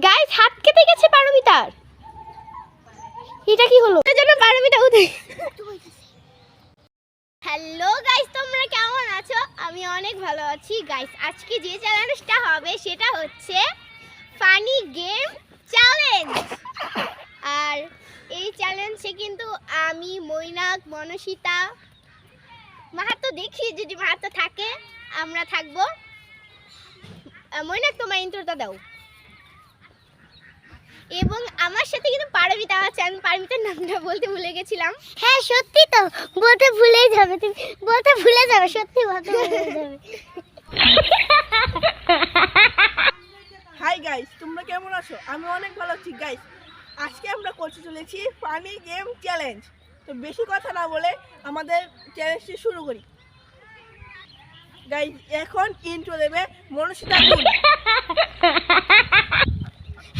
Guys হাত কেটে গেছে পারমিতার। এটা কি হলো? এর জন্য পারমিতা উঠে। হ্যালো গাইস, তোমরা কেমন আছো? আমি অনেক ভালো আছি গাইস। আজকে যে চ্যালেঞ্জটা হবে সেটা হচ্ছে ফানি গেম চ্যালেঞ্জ। আর এই চ্যালেঞ্জে কিন্তু আমি, মৈনাক, মনসিতা, মাহাতো, দেখি যদি মাহাতো থাকে আমরা থাকবো। মৈনাক তোমার ইন্ট্রোটা দাও। এবং আমার সাথে কিন্তু পারমিতা আছে। আমি পারমিতার নামটা বলতে ভুলে গেছিলাম। হ্যাঁ সত্যি তো, বলতে ভুলেই যাবে, তুমি বলতে ভুলে যাবে, সত্যি বলতে ভুলে যাবে। হাই গাইস, তোমরা কেমন আছো? আমি অনেক ভালো আছি গাইস। আজকে আমরা করতে চলেছি ফানি গেম চ্যালেঞ্জ। তো বেশি কথা না বলে আমাদের চ্যালেঞ্জটি শুরু করি। গাইস এখন ইন্ট্রো দেবে মনসিতা গুণ।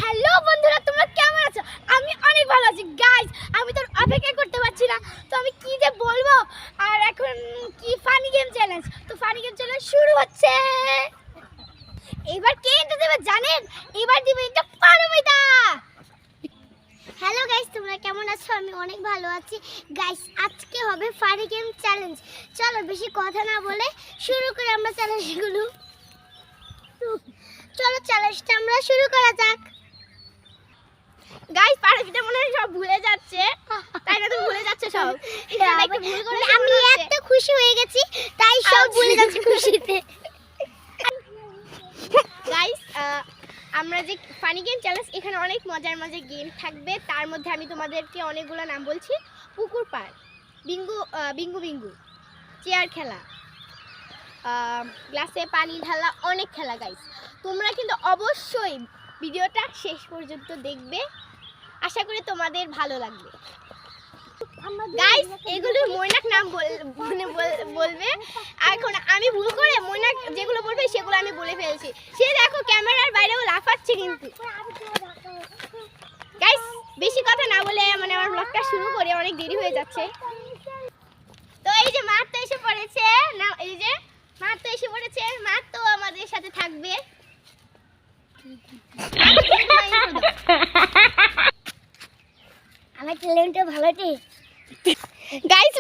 হ্যালো বন্ধুরা, তোমরা কেমন আছো? আমি অনেক ভালো আছি গাইস। আমি তো অপেক্ষা করতে পারছি না, তো আমি কি যে বলবো। আর এখন কি ফানি গেম চ্যালেঞ্জ, তো ফানি গেম চ্যালেঞ্জ শুরু হচ্ছে। এবার কে এটা দেবে জানেন? এবার দিবে এটা পারমিতা। হ্যালো গাইস, তোমরা কেমন আছো? আমি অনেক ভালো আছি গাইস। আজকে হবে ফানি গেম চ্যালেঞ্জ। চলো বেশি কথা না বলে শুরু করি আমরা চ্যালেঞ্জগুলো। চলো চ্যালেঞ্জটা আমরা শুরু করা যাক। গাইস পারমিতা মনে হয় সব ভুলে যাচ্ছে। তাই না? তুমি ভুলে যাচ্ছ সব। এটা একটু ভুল করে আমি এত খুশি হয়ে গেছি তাই সব ভুলে যাচ্ছি খুশিতে। গাইস আমরা যে ফানি গেম চ্যালেঞ্জ, এখানে অনেক মজার মজার গেম থাকবে। তার মধ্যে আমি তোমাদেরকে অনেকগুলো নাম বলছি। পুকুর পাড়, বিঙ্গু বিঙ্গু বিঙ্গু, চেয়ার খেলা, গ্লাসে পানি ঢালা, অনেক খেলা গাইস। তোমরা কিন্তু অবশ্যই ভিডিওটা শেষ পর্যন্ত দেখবে। আশা করি তোমাদের ভালো লাগবে গাইস। এগুলো মৈনাক নাম বলবে। এখন আমি ভুল করে মৈনাক যেগুলো বলবে সেগুলো আমি বলে ফেলছি। সে দেখো ক্যামেরার বাইরেও লাফাচ্ছে কিন্তু। গাইস বেশি কথা না বলে মানে আমার ব্লগটা শুরু করি, অনেক দেরি হয়ে যাচ্ছে। তো এই যে মাঠ তো এসে পড়েছে না, এই যে মাঠ তো এসে পড়েছে। মাঠ তো আমাদের সাথে থাকবে। আমার ট্যালেন্টটা ভালো রে গাইস।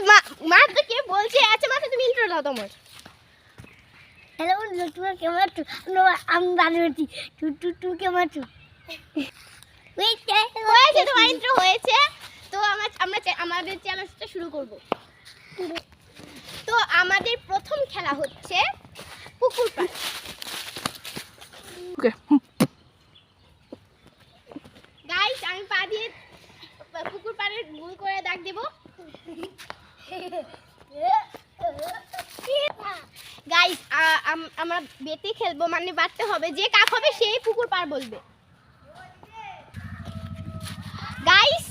মাঠ তো কে বলছে? আচ্ছা মাঠ তুমি ইন্ট্রো দাও তোমার। হ্যালো বন্ধুরা, তোমরা কেমন আছো? আমি ভালো আছি। টু কেমন আছো? হয়েছে, তোমার ইন্ট্রো হয়েছে। তো আমরা আমাদের চ্যালেঞ্জটা শুরু করব। তো আমাদের প্রথম খেলা হচ্ছে পুকুর পাড়। ওকে গাইস আমি পা দিয়ে পুকুর পাড়ের গোল করে দাগ দেব। গাইস আমরা বেটে খেলবো, মানে বাড়তে হবে। যে কাক হবে সেই পুকুর পাড় বলবে। গাইস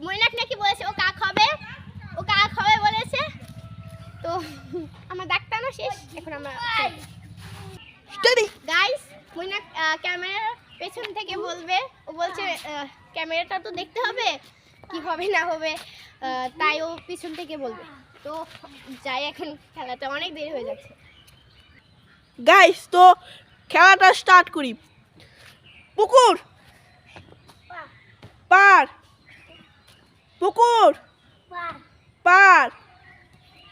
মৈনাক নাকি বলেছে ও কাক হবে, ও কাক হবে বলেছে। তো আমার দাগটানো শেষ, এখন আমরা স্টাডি। গাইস মৈনাক ক্যামেরার পেছন থেকে বলবে। ও বলছে ক্যামেরাটা তো দেখতে হবে কি হবে না হবে, তাই ও পিছন থেকে বলবে। তো যাই, এখন খেলাটা অনেক দেরি হয়ে যাচ্ছে। গাইস তো খেলাটা স্টার্ট করি। পুকুর পার, পুকুর পার,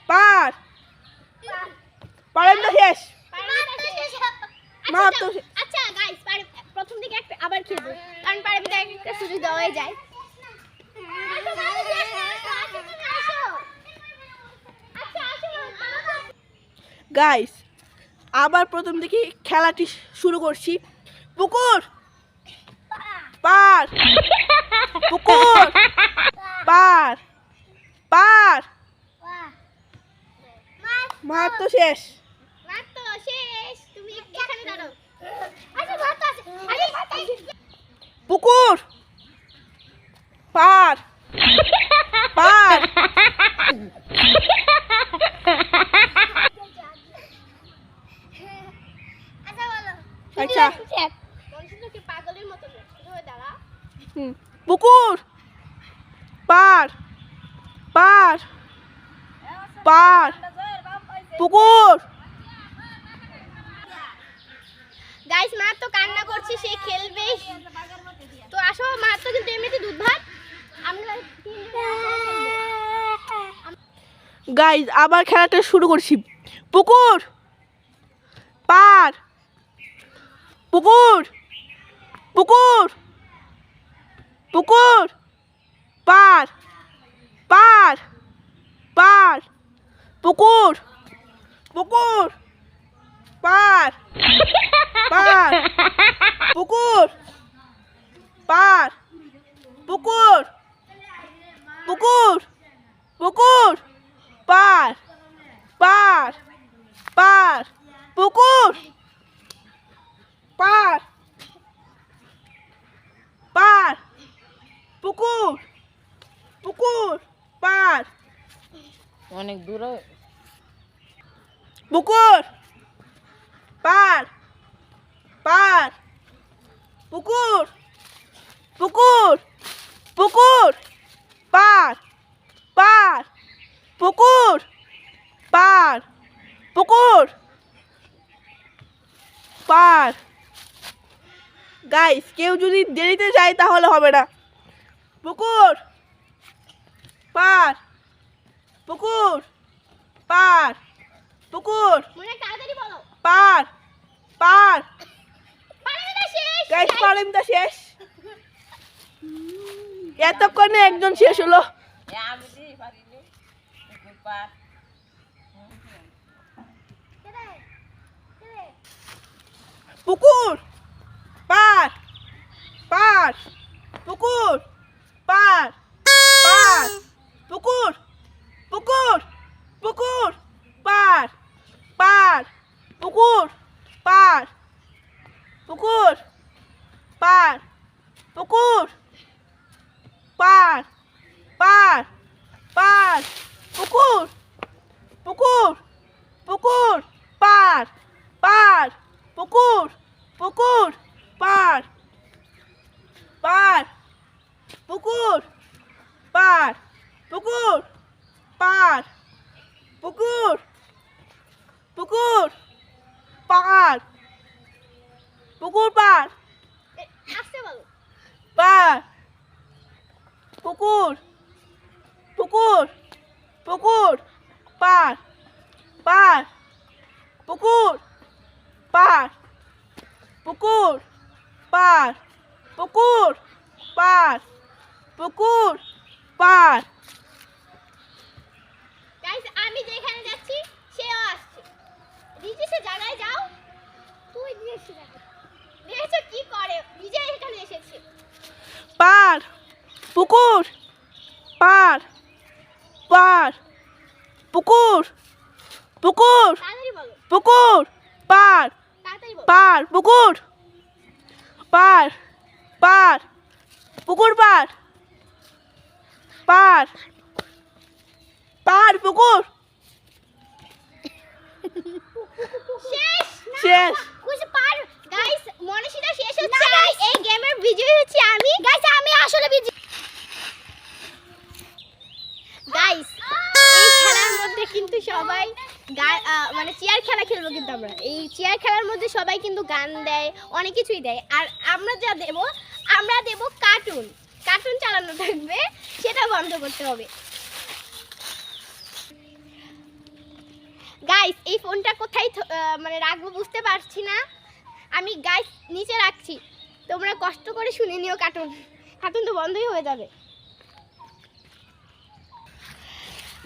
পার, পারেন না শেষ। মার তো শেষ। আচ্ছা গাইস প্রথম থেকে আবার খেলবো, কারণ পারমিতা একটা সুযোগ দেওয়া যায়। গাইস আবার প্রথম থেকে খেলাটি শুরু করছি। পুকুর পার, পুকুর পার, পার, মার তো শেষ। মার তো শেষ, তুমি এখানে দাঁড়াও। পুকুর পার, পার, আচ্ছা পাগলের মতো দাঁড়া। পুকুর পার, পার, পার, পুকুর। গাইস মা তো কান্না করছে, সে খেলবে। তো আসো, মার তো কিন্তু এমনিতে দুধ ভাত। আমরা তিনজনে খেলবো। গাইজ আবার খেলাটা শুরু করছি। পুকুর পার, পুকুর পুকুর পুকুর পার, পার পার, পুকুর পুকুর পার, পার পুকুর পার, পুকুর পুকুর পুকুর পার, পার পার, পুকুর পার, পার পুকুর পুকুর পার, অনেক দূরে পুকুর পার, পার পুকুর পুকুর পুকুর পার, পার পুকুর পার, পুকুর পার। গাইস কেউ যদি দেরিতে যায় তাহলে হবে না। পুকুর পার, পুকুর পার, পুকুর মনে তাড়াতাড়ি বলো। পার, পার। পানিটা শেষ। গাইস পারেনটা শেষ। এতক্ষণে একজন শেষ হলো। আমি দিই পারিনি পুকুর পার পুকুর পার, পার পুকুর পার, পার পুকুর পুকুর পুকুর পার, পার পুকুর পার, পুকুর পার, পুকুর পার, পার পার পুকুর পুকুর পুকুর পার, পার পুকুর পুকুর পার, পার পুকুর পার, পুকুর পার, পুকুর পুকুর পার, পুকুর পার, আসতে বলো। পার পুকুর পুকুর পুকুর পার, পার পুকুর পার, পুকুর পার, পুকুর পার, পুকুর পার। গাইস আমি যেখানে যাচ্ছি সেও আসছে। রিজি সে জায়গায় যাও। তুই দিয়েছিস দেখেছো কি করে? রিজি এখানে এসেছে। পার পুকুর পার, পার পুকুর পুকুর তাড়াতাড়ি বলো। পুকুর পার, তাড়াতাড়ি বলো। পার পুকুর পার, পার পুকুর পার, পার পার পুকুর শেষ। শেষ। কুছ পার। গাইস মনীষিতা শেষ হচ্ছে। এই গেমের বিজয়ী হচ্ছে আমি। গাইস আমি আসলে বিজি। গাইস এই খেলার মধ্যে কিন্তু সবাই মানে চেয়ার খেলা খেলবো কিন্তু আমরা। এই চেয়ার খেলার মধ্যে সবাই কিন্তু গান দেয়, অনেক কিছুই দেয়। আর আমরা যা দেব, আমরা দেব কার্টুন। কার্টুন চালানো থাকবে, সেটা বন্ধ করতে হবে। গাইস এই ফোনটা কোথায় মানে রাখবো বুঝতে পারছি না। আমি গাইস নিচে রাখছি, তোমরা কষ্ট করে শুনে নিও। কার্টুন কার্টুন তো বন্ধই হয়ে যাবে।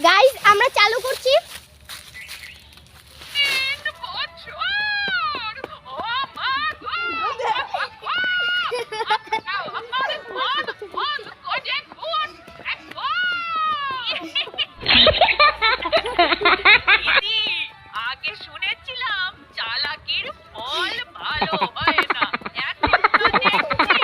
গাইস আমরা চালু করছি। আগে শুনেছিলাম চালাকির ফল ভালো হয় না, এখন তো দেখছি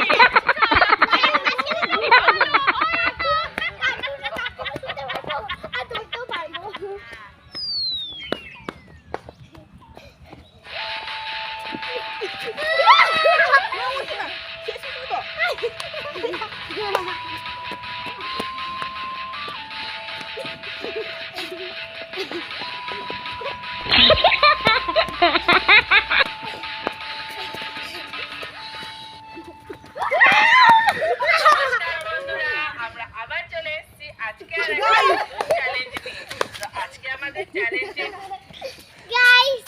আমাদের চ্যালেঞ্জে গাইস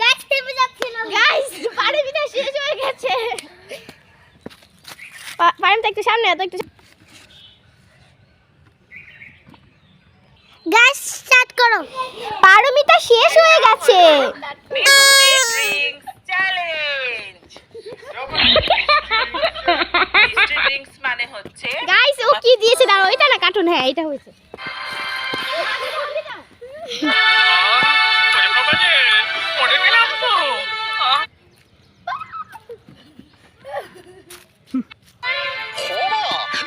গাইস টেপে যাচ্ছে না গাইস পানিটা শেষ হয়ে গেছে। পানিটা একটু সামনে এত একটু গাইস স্টার্ট করো পারমিতা শেষ হয়ে গেছে। মিষ্টি ড্রিঙ্কস চ্যালেঞ্জ। মিষ্টি ড্রিঙ্কস মানে হচ্ছে গাইস ও কি দিয়েছে দাঁড়াও, এটা না কার্টুন, হ্যাঁ এটা হয়েছে।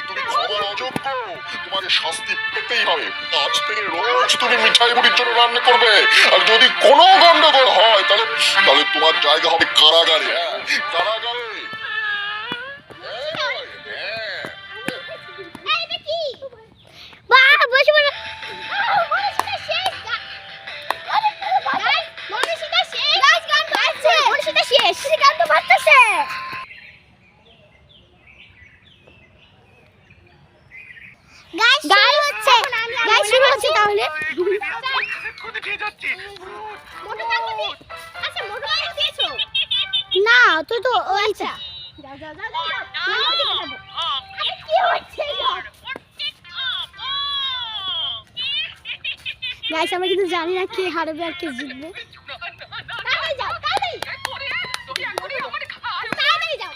তুমি খাবার অযোগ্য, তোমাকে শাস্তি পেতেই হবে। আজ থেকে রোজ তুমি মিঠাই মুড়ির জন্য রান্না করবে, আর যদি কোনো গন্ডগোল হয় তাহলে তাহলে তোমার জায়গা হবে কারাগারে। হ্যাঁ, কারাগারে। হ্যাঁ, হ্যাঁ। এটা কি? বাহ বসে বসে মনীষিতা শেষ। গাইস মনীষিতা শেষ। গাইস গান বাজছে। মনীষিতা শেষ। গান তো বাজতেছে। গাইস শুরু হচ্ছে। গাইস শুরু হচ্ছে তাহলে। মোটর কাকে দিয়ে? আচ্ছা মোটর কাকে দিয়েছো? না তুই তো ওইটা যাও যাও যাও যাও। আমি ওদিকে যাবো। আরে কি হচ্ছে এটা? গাইস আমরা কিন্তু জানি না কে হারবে আর কে জিতবে। তাড়াতাড়ি যাও তাড়াতাড়ি। তাড়াতাড়ি যাও।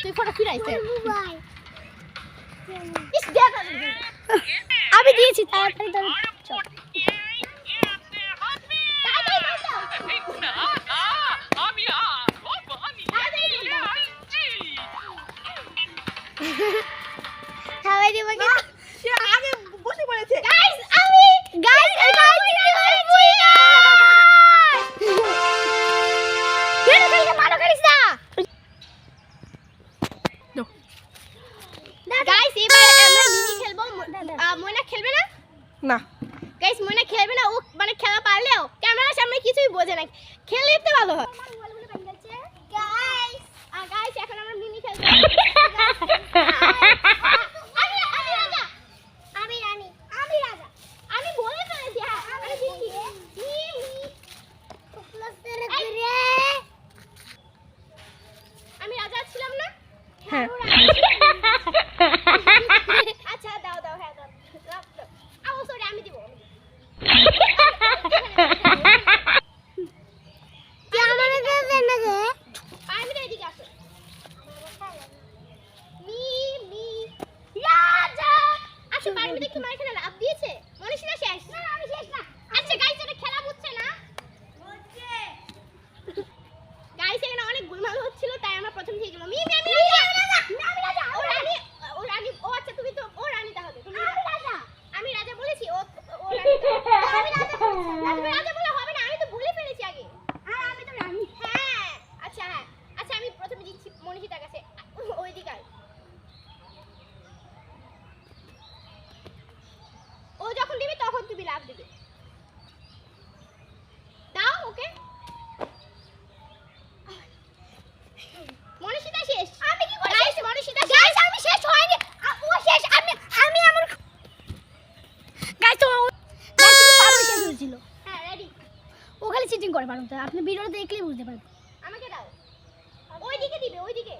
তুই ফটো ফিরাইছে। ইস দেখ। আমি দিয়েছি তাড়াতাড়ি চল। তাড়াতাড়ি যাও। সবাই দিব কি? সে আগে বসে পড়েছে। গাইস আমি গাইস এটা কেন কালকে মারা করিস না? গাইস এবার আমরা মিনি খেলবো। ময়না খেলবে না? না, গাইস ময়না খেলবে না, ও মানে খেলা পারলেও ক্যামেরার সামনে কিছুই বোঝে না, খেললে তো ভালো হয়। গাইস গাইস এখন আমরা মিনি খেলবো। আমি রাজা। আমি রানী আমি রাজা। আমি বলে ফেলেছি। হ্যাঁ আমি জিতি। আমি রাজা ছিলাম না? হ্যাঁ। আচ্ছা দাও দাও, হ্যাঁ দাও। সরি আমি দিব। পারমিতা এদিকে আসো। রাজা। আচ্ছা পারমিতা কি মার এখানে লাভ দিয়েছে? মনীষিতা শেষ। না আমি শেষ না। আচ্ছা গাইস এটা খেলা বুঝছে না? গাইস এখানে অনেক গোলমাল হচ্ছিল তাই আমরা প্রথম থেকে গেলাম। আমি রাজা। ও রানী। ও আচ্ছা তুমি তো ও রানী তাহলে। তুমি রাজা। আমি রাজা বলেছি, ও রানী। আমি রাজা বলেছি। তুমি রাজা বলে হবে না, আমি তো বলে ফেলেছি আগে। আর আমি তো রানী। হ্যাঁ আচ্ছা হ্যাঁ আচ্ছা আমি প্রথমে জিতছি মনীষিতার কাছে। ওইদিকে আয়। ও যখন দিবে তখন তুমি লাভ দিবে। দাও ওকে। মনীষিতা শেষ। আমি কি করি? গাইস মনীষিতা শেষ। গাইস আমি শেষ হয়নি। ও শেষ। আমি আমার গাইস তো গাইস কিন্তু পারো শেষ হয়েছিল। হ্যাঁ রেডি। ও খালি চিটিং করে পারো, আপনি ভিডিওটা দেখলেই বুঝতে পারবেন। আমাকে দাও। ওইদিকে দিবে ওইদিকে।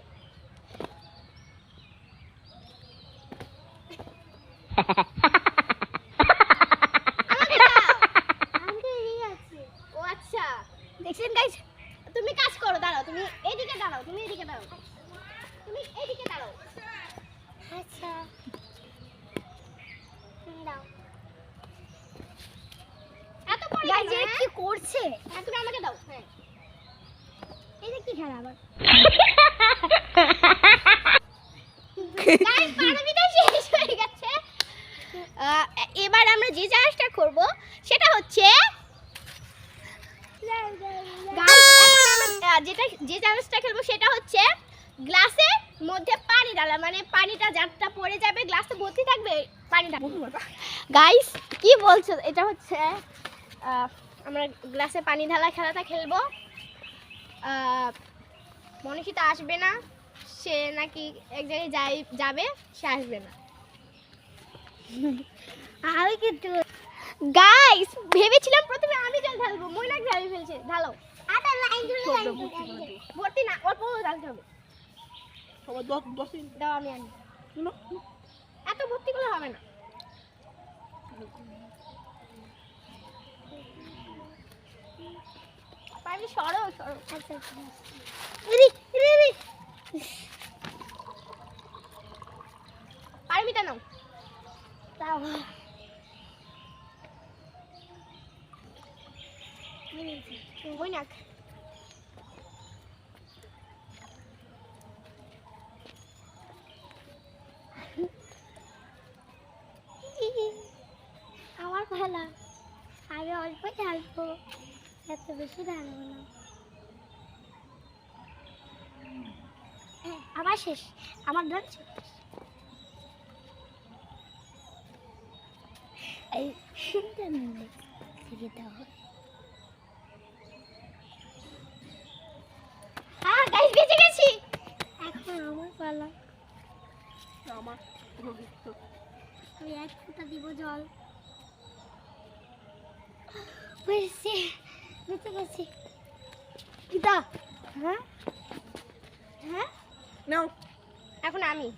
আমাকে দাও। আমি তো এই আছে। ও আচ্ছা দেখছেন গাইস? তুমি কাজ করো, দাঁড়াও তুমি এইদিকে দাঁড়াও, তুমি এইদিকে দাঁড়াও, তুমি এইদিকে দাঁড়াও। আচ্ছা দাও। এত পরে গাইস কেন, এরা হ্যাঁ? কি করছে? তুমি আমাকে দাও। হ্যাঁ এই যে কি খেলা আবার? গাইস পারমিতা শেষ হয়ে গেছে। এবার আমরা যে চ্যালেঞ্জটা করব সেটা হচ্ছে গাইস এখন আমরা যে চ্যালেঞ্জটা খেলবো সেটা হচ্ছে গ্লাসের মধ্যে পানি ঢালা, মানে পানিটা যারটা পড়ে যাবে গ্লাসে ভর্তি থাকবে পানিটা। গাইস কি বলছো? এটা হচ্ছে আমরা গ্লাসে পানি ঢালা খেলাটা খেলবো। মনীষিতা আসবে না, সে নাকি এক জায়গায় যাবে, সে আসবে না। আমি কিন্তু গাইস ভেবেছিলাম প্রথমে আমি জল ঢালবো, মইনাক ঢালি ফেলছে। ঢালো। আটা লাইন ধরে ভর্তি না, অল্প ঢালতে হবে। সবাই 10 মিনিট দাও আমি আনি। শুনো। এত ভর্তি করলে হবে না। পানি সরো সরো। আচ্ছা আচ্ছা পারমিটা নাও। তাও মইনাক আমার ভালো, আমি অল্প ঢালবো, এত বেশি ঢালবো না। আমার শেষ, আমার ডাল শেষ। এই থেকে দাও। হ্যাঁ গাইস বেঁচে গেছি। এখন আমার পালা, আমার আমি 1 ফোঁটা দিব জল। বেঁচে বেঁচে গেছি। কিতা? হ্যাঁ হ্যাঁ নাও। এখন আমি।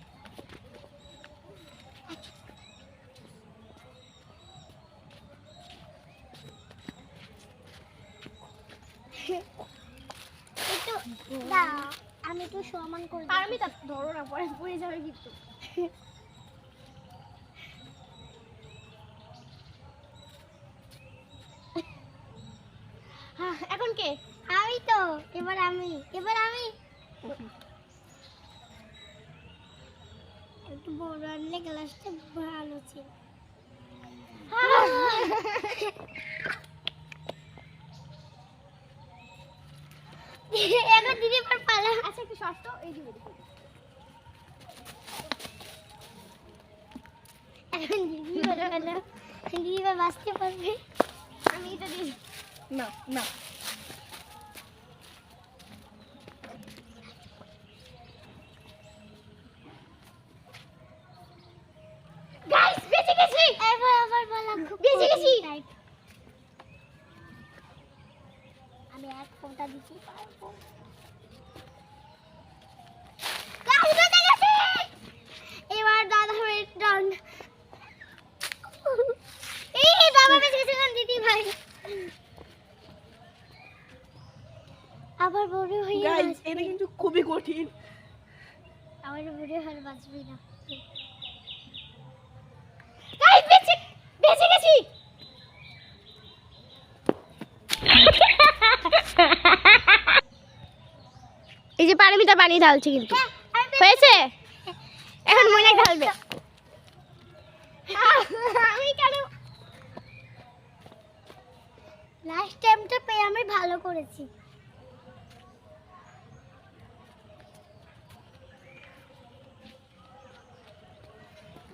একটু দাও, আমি একটু সমান করে দিই। পারমিটা ধরো না, পরে পড়ে যাবে কিন্তু। হ্যাঁ, এখন কে? আমি তো, এবার আমি একটু বড় আনলে গ্লাসটা ভালো ছিল। এখন দিদি পর পালা। আচ্ছা একটু শর্ত এই দিকে দেখো। এখন দিদি বড় হলো, দিদি এবার বাঁচতে পারবে। আমি এটা দিই। না না গাইস বেঁচে গেছি। এবার আমার পালা, খুব বেঁচে গেছি। টাইট। আমি 1 ফোঁটা দিতে পারবো। গাইস বেঁচে গেছি। এবার দাদা ভাইয়ের টার্ন। এই দাদা বেঁচে গেছে না দিদি ভাই। আবার বড় হয়ে গাইস এটা কিন্তু খুবই কঠিন। আবার বড় হয়ে বাঁচবি না। গাইস বেঁচে গেছি। এই যে পারমিতা পানি ঢালছে কিন্তু। হয়েছে? এখন মইনাক ঢালবে। আমি কেন? লাস্ট টাইমটা পেয়ে আমি ভালো করেছি।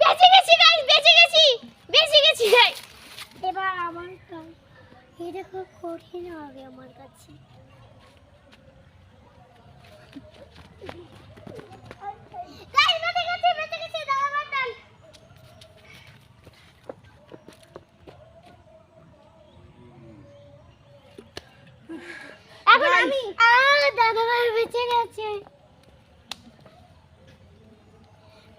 বেঁচে গেছি গাইস, বেঁচে গেছি। বেঁচে গেছি গাইস। এবার আমার টার্ন। এটা খুব কঠিন হবে আমার কাছে। গাইস বেঁচে গেছি দাদা ভাইয়ের টার্ন। এখন আমি। দাদা ভাই বেঁচে গেছে।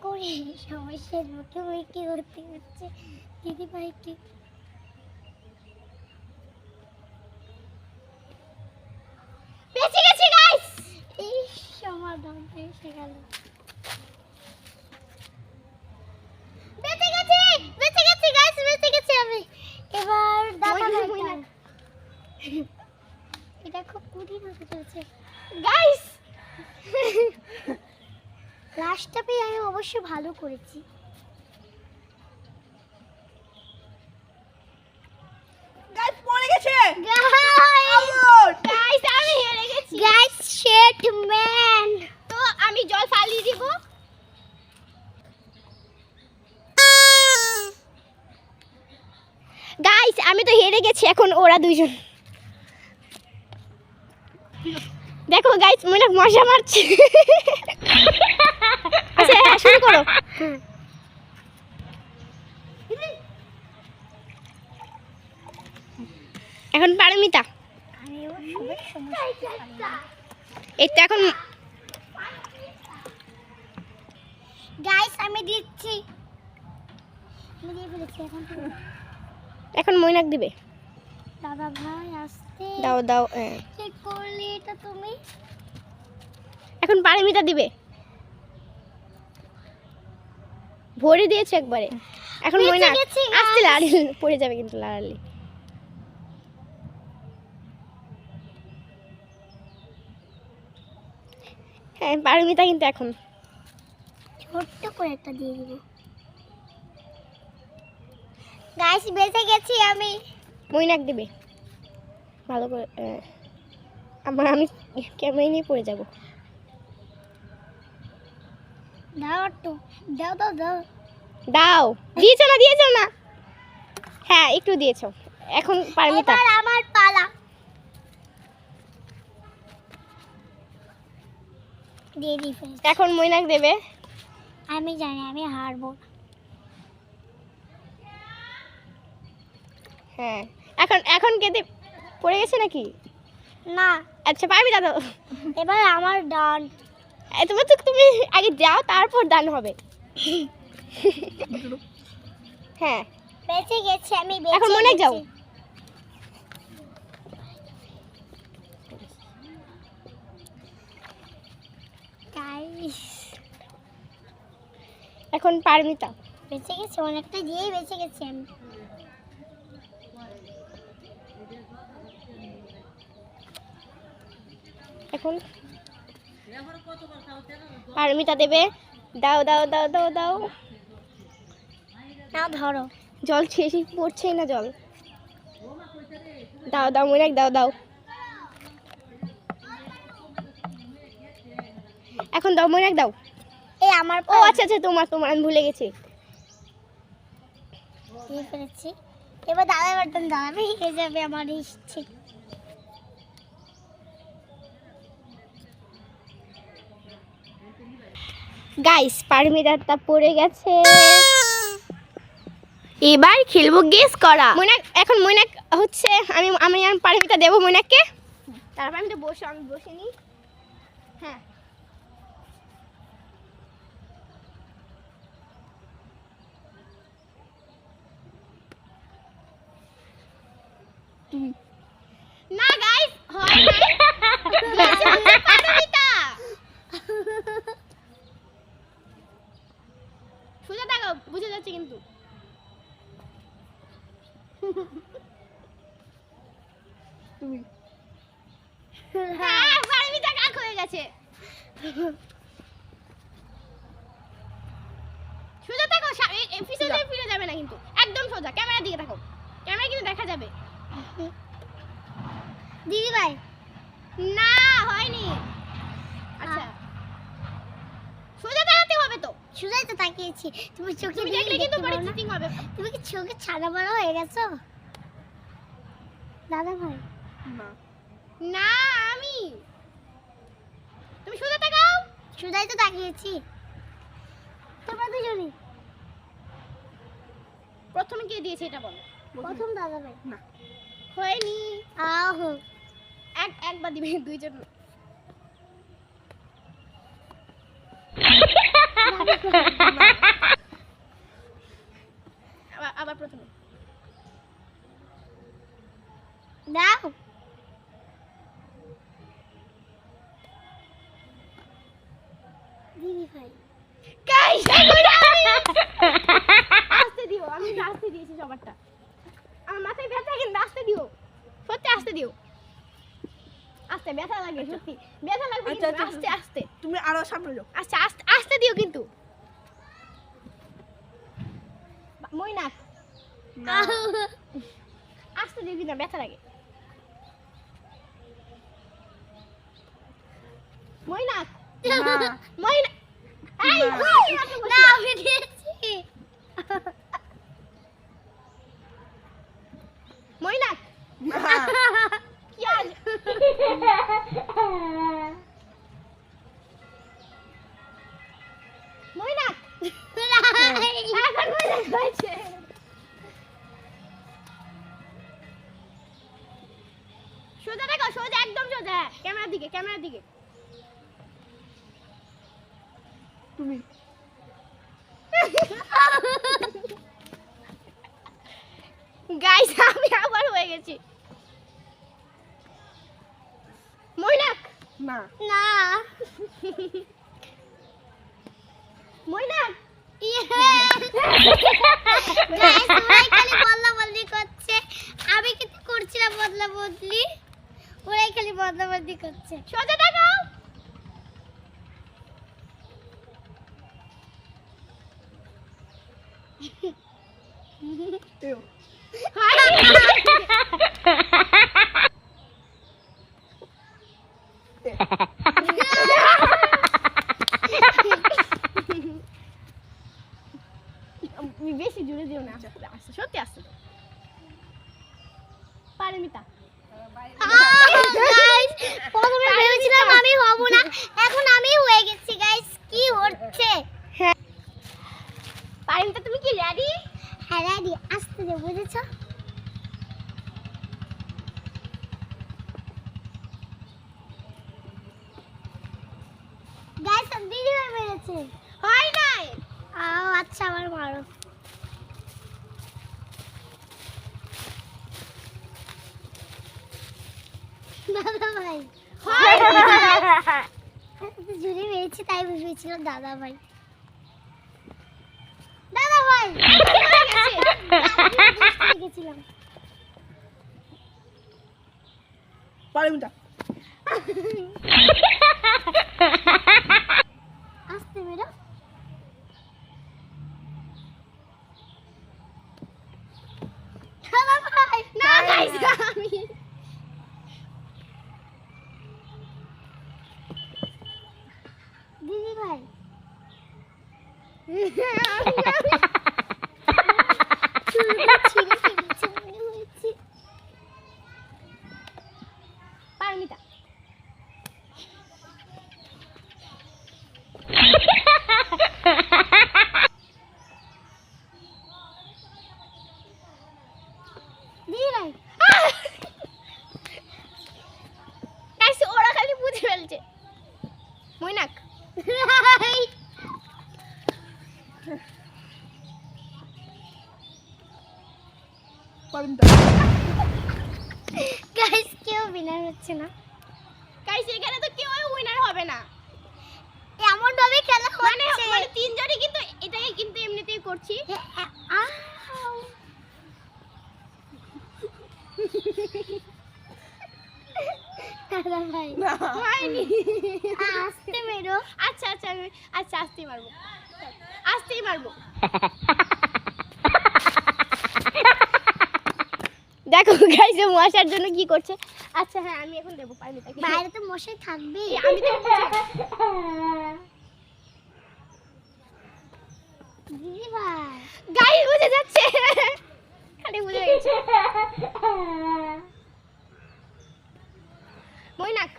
করে সমস্যার মুখোমুখি হতে হচ্ছে দিদি ভাইকে। বেঁচে গেছি গাইস। এই সমাধান এসে গেল। বেঁচে গেছি গাইস, বেঁচে গেছি আমি। এবার দাদা মইনাক, ভাই মইনাক। এটা খুব কঠিন হতে চলছে। গাইস লাস্টটা পেয়ে আমি অবশ্যই ভালো করেছি। গাইস পড়ে গেছে। গাইস গাইস আমি হেরে গেছি। গাইস শেট ম্যান। তো আমি জল ফালিয়ে দিব। গাইস আমি তো হেরে গেছি, এখন ওরা দুইজন। দেখো গাইস মইনাক মশা মারছে। শুরু করো। এখন পারমিতা। আমি ওর সবার সমস্যা এই তো এখন গাইস আমি দিচ্ছি, আমি দিয়ে ফেলেছি। এখন মইনাক দিবে। দাদা ভাই আসতে দাও দাও। কি করলি এটা তুমি? এখন পারমিতা দিবে। ভরে দিয়েছে একবারে। এখন বেঁচে মইনাক গেছি, আস্তে লাড়ি পড়ে যাবে কিন্তু লাড়ালি। হ্যাঁ পারমিতা কিন্তু এখন ছোট্ট করে একটা দিয়ে দিব। গাইস বেঁচে গেছি আমি। মইনাক দিবে ভালো করে। আমি ক্যামেরা নিয়ে পড়ে যাব। দাও একটু, দাও দাও দাও। দাও। দিয়েছো না। হ্যাঁ একটু দিয়েছো। এখন পারমিতা। এবার আমার পালা। দিয়ে দি ফেলেছি। এখন মইনাক দেবে। আমি জানি আমি হারবো। হ্যাঁ এখন কেটে পড়ে গেছে নাকি? না, আচ্ছা পারমিতা দাও। এবার আমার ডান। তুমি আগে যাও তারপর দান হবে। হ্যাঁ বেঁচে গেছি আমি, বেঁচে এখন মনে যাও। গেছি। গাইস এখন পারমিতা। বেঁচে গেছি, অনেকটা দিয়েই বেঁচে গেছি আমি। এখন পারমিতা দেবে। দাও দাও দাও দাও দাও। নাও ধরো। জল শেষই পড়ছেই না জল। দাও দাও মইনাক দাও দাও। এখন দাও মইনাক দাও। এই আমার ও আচ্ছা তোমার আমি ভুলে গেছি। দিয়ে ফেলেছি। এবার দাদা বাটন দাঁড়াবে, হয়ে যাবে আমার ইচ্ছে। গাইস পারমিতাটা পড়ে গেছে। এবার খেলবো গেস করা। এখন মইনাক হচ্ছে আমি পারমিতা দেবো মইনাককে। তারপর আমি তো আমি বসে নিই। হ্যাঁ না গাইস হয় না। দিয়েছে হচ্ছে পারমিতা। সোজা তাকাও, বুঝে যাচ্ছে কিন্তু। হ্যাঁ পারমিতা কাক হয়ে গেছে। সোজা তাকাও, পিছনে ফিরে যাবে না কিন্তু, একদম সোজা ক্যামেরার দিকে তাকাও। ক্যামেরা কিন্তু দেখা যাবে। দিদি ভাই না হয়নি। আচ্ছা সোজা তাকাতে হবে তো। সুজাই তো তাকিয়েছি, তুমি চোখে তুমি দিয়ে দেখলে কিন্তু দেখতে পরে পারো না। চিটিং হবে। তুমি কি চোখে ছানা বড় হয়ে গেছো দাদা ভাই? না না আমি। তুমি সোজা তাকাও। সুজাই তো তাকিয়েছি। তোমরা দুজনই। প্রথমে কে দিয়েছে এটা বলো। প্রথম দাদা ভাই। না হয়নি। আহো একবার দিবে দুইজন। আবার প্রথমে দাও। দিদি ভাই গাইস আস্তে দিও। আমি আস্তে দিয়েছি সবারটা। আমার মাথায় ব্যথা কিন্তু আস্তে দিও। সত্যি আস্তে দিও। আস্তে ব্যথা লাগে সত্যি। ব্যথা লাগবে আচ্ছা, কিন্তু। আচ্ছা, আস্তে আস্তে তুমি আরো সামনে যাও। আস্তে আস্তে আস্তে দিও কিন্তু। মইনাক না আস্তে দিও কিন্তু ব্যথা লাগে। মইনাক না মইনাক এই না আমি দিয়েছি। মইনাক না কি আর মইনাক হয়েছে। সোজা দেখো, সোজা, একদম সোজা। হ্যাঁ, ক্যামেরার দিকে, ক্যামেরার দিকে। তুমি গাইস আমি আবার হয়ে গেছি। মৈনাক, না না মৈনাক। গাইস ওরাই খালি বদলা বদলি করছে, আমি কিছু করছি না বদলা বদলি, ওরাই খালি বদলা বদলি করছে। সোজা দেখো। এও। বেশি জুড়ে দিও না, আস্তে, সত্যি আস্তে। পারমিতা। গাইস প্রথমে ভেবেছিলাম আমি হব না, এখন আমি হয়ে গেছি। গাইস কি হচ্ছে? পারমিতা তুমি কি রেডি? হ্যাঁ রেডি, আসতে দে, বুঝেছো? গাইস দিদি হয়ে বেড়েছে। হয় নাই। আচ্ছা আবার মারো। দাদা ভাই হয় নাই। জুড়ে বেড়েছি তাই ভেবেছিলাম দাদা ভাই। দাদা ভাই গেছিলাম। পারমিতা আসতে মেরো। দাদা ভাই না গাইস আমি। দিদি ভাই ছিঁড়ে ফেলেছে মনে হয়েছে। পারমিতা। দিদি ভাই গাইস ওরা খালি বুঝে ফেলছে। মৈনাক। পারমিতা গাইস কেউ বিনার হচ্ছে না। গাইস এখানে তো কেউ উইনার হবে না। এমন ভাবে খেলা মানে হচ্ছে। মানে তিনজনই কিন্তু এটাকে কিন্তু এমনিতেই করছি। দাদা ভাই না হয়নি। আসতে মেরো। আচ্ছা আচ্ছা আমি আচ্ছা আস্তেই মারবো, আস্তেই মারবো। দেখো গাইস মশার জন্য কি করছে। আচ্ছা হ্যাঁ আমি এখন দেবো পারমিতাকে। বাইরে তো মশাই থাকবে। আমি তো দিদি ভাই গাইস বুঝে যাচ্ছে, খালি বুঝে গেছে। মৈনাক।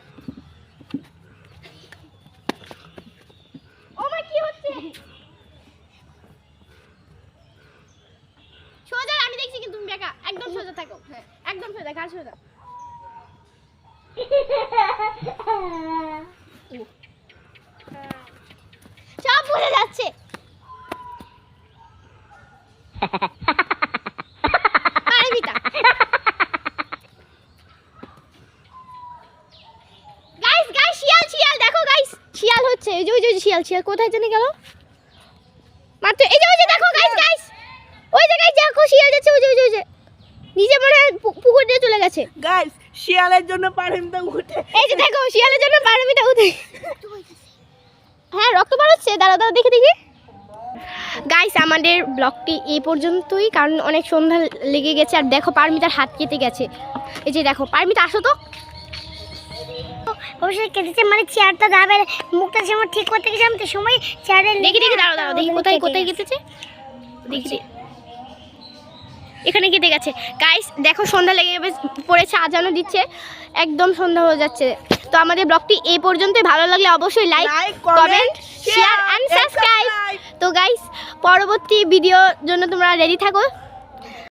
ও মা কি হচ্ছে? সোজা আমি দেখছি কিন্তু তুমি বেকা, একদম সোজা থাকো। হ্যাঁ একদম সোজা, ঘাড় সোজা। সব বুঝে যাচ্ছে। পারমিতা। গাইস গাইস শিয়াল শিয়াল দেখো গাইস, শিয়াল হচ্ছে। এই যে ওই যে শিয়াল, শিয়াল কোথায় জানি গেল মাত্র। এই যে ওই যে দেখো গাইস গাইস, ওই যে গাইস দেখো শিয়াল যাচ্ছে। ওই যে ওই যে ওই যে নিচে মনে হয় পুকুর দিয়ে চলে গেছে। গাইস শিয়ালের জন্য পারমিতা উঠে। এই যে দেখো শিয়ালের জন্য পারমিতা উঠে। হ্যাঁ রক্ত বার হচ্ছে, দাঁড়া দাঁড়া দেখি দেখি। গাইস আমাদের ব্লগটি এই পর্যন্তই, কারণ অনেক সন্ধ্যা লেগে গেছে। আর দেখো পারমিতার হাত কেটে গেছে। এই যে দেখো পারমিতা আসো তো। অবশ্যই কেটেছে, মানে চেয়ারটা দাবে মুখটা যেমন ঠিক করতে গেছিলাম তো সময় চেয়ারে দেখি দেখি দাঁড়াও দাঁড়াও দেখি কোথায় কোথায় কেটেছে। দেখি এখানে কেটে গেছে। গাইস দেখো সন্ধ্যা লেগে পড়েছে, আজানও দিচ্ছে, একদম সন্ধ্যা হয়ে যাচ্ছে। তো আমাদের ব্লগটি এই পর্যন্তই। ভালো লাগলে অবশ্যই like, comment, share and subscribe. তো গাইস পরবর্তী ভিডিওর জন্য তোমরা রেডি থাকো।